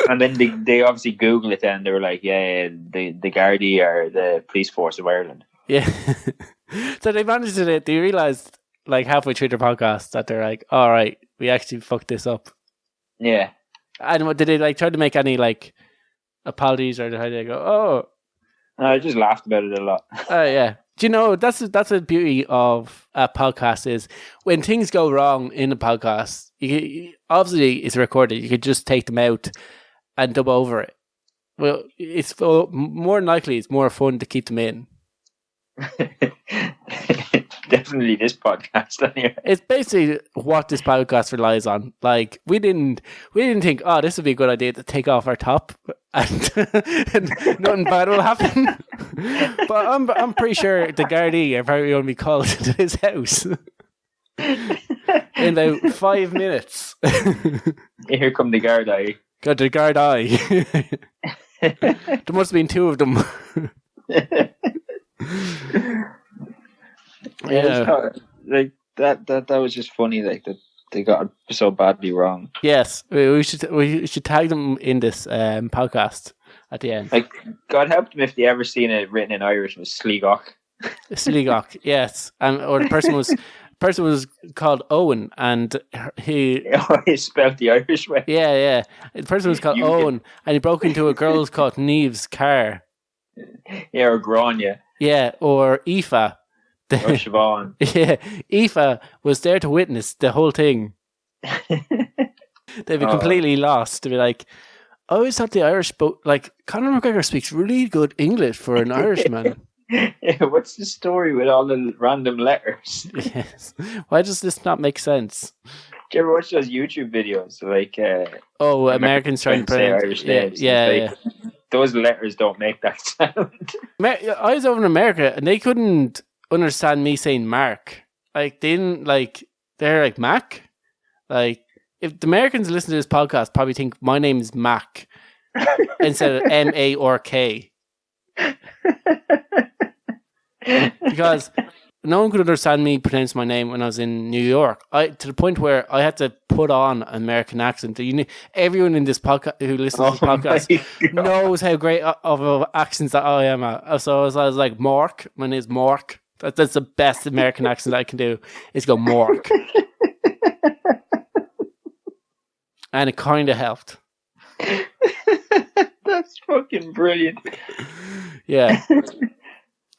And then they obviously Google it, and they were like, the Gardaí are the police force of Ireland. Yeah. So they managed to, they realized like halfway through their podcast that they're like, all right, we actually fucked this up. Yeah. And what did they try to make any apologies, or how did they go? Oh, no, I just laughed about it a lot. Oh yeah. Do you know that's the beauty of a podcast is when things go wrong in a podcast. Obviously, it's recorded. You could just take them out and dub over it. Well, it's more than likely it's more fun to keep them in. Definitely this podcast anyway. It's basically what this podcast relies on. Like we didn't think, oh, this would be a good idea to take off our top and nothing bad will happen. But I'm pretty sure the Gardaí are probably going to be called into his house in about 5 minutes. Here come the Gardaí. Got the Gardaí. There must have been two of them. Yeah, that was just funny. Like that they got it so badly wrong. Yes, we should tag them in this podcast at the end. Like, God help them if they ever seen it written in Irish was Sligoch. Sligoch, yes, or the person was called Owen, and he spelled the Irish way. Yeah. The person was called Owen, and he broke into a girl's called Neve's car. Yeah, or Grania. Yeah, or Aoife. Or Siobhan. Yeah, Aoife was there to witness the whole thing. They'd be completely lost. To be like, I always thought the Irish like Conor McGregor speaks really good English for an Irishman. Yeah, what's the story with all the random letters? Yes. Why does this not make sense? Do you ever watch those YouTube videos? Like, Americans trying to say Irish names. Yeah. Those letters don't make that sound. I was over in America, and they couldn't understand me saying Mark. Like, they didn't, they're like, Mac? Like, if the Americans listen to this podcast, probably think my name is Mac instead of M-A or K. Because no one could understand me pronounce my name when I was in New York. To the point where I had to put on an American accent. Everyone in this podcast who listens to this podcast knows how great of an accent that I am at. So I was like, Mark. My name's Mark. That's the best American accent I can do, is go Mark. And it kind of helped. That's fucking brilliant. Yeah.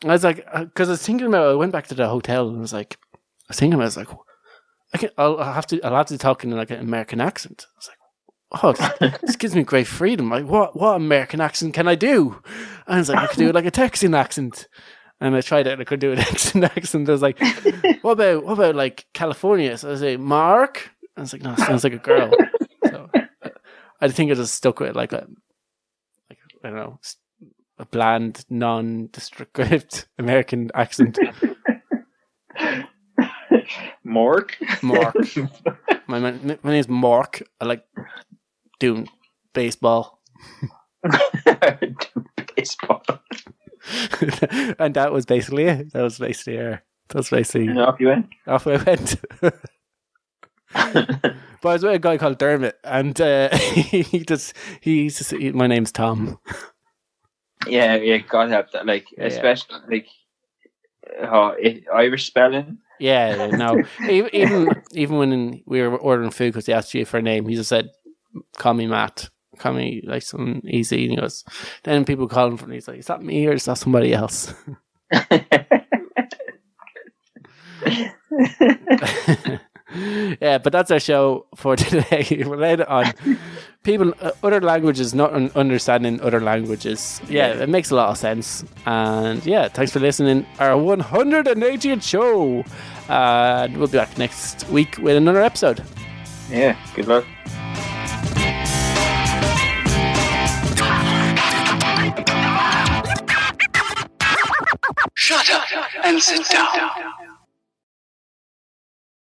I was like, because I was thinking about, I went back to the hotel and I'll have to talk in like an American accent. I was like, oh, this gives me great freedom. Like, what American accent can I do? And I was like, I could do like a Texan accent. And I tried it and I couldn't do an accent. I was like, what about like California? So I was like, Mark? I was like, no, it sounds like a girl. So I think I just stuck with like I don't know, a bland, non-descriptive American accent. Mark. My name's Mark. I like doing baseball. Baseball. And that was basically it. That was basically. And off you went. Off I went. But I was with a guy called Dermot, and my name's Tom. Yeah, gotta have that. Like, especially like Irish spelling. Yeah, no. Even when we were ordering food, because they asked you for a name, he just said, "Call me Matt. Call me like something easy." And he goes, then people call him, and he's like, "Is that me or is that somebody else?" Yeah, but that's our show for today. We're laid on people, other languages, not understanding other languages. Yeah, it makes a lot of sense. And yeah, thanks for listening. Our 180th show. And we'll be back next week with another episode. Yeah, good luck. Shut up and sit down.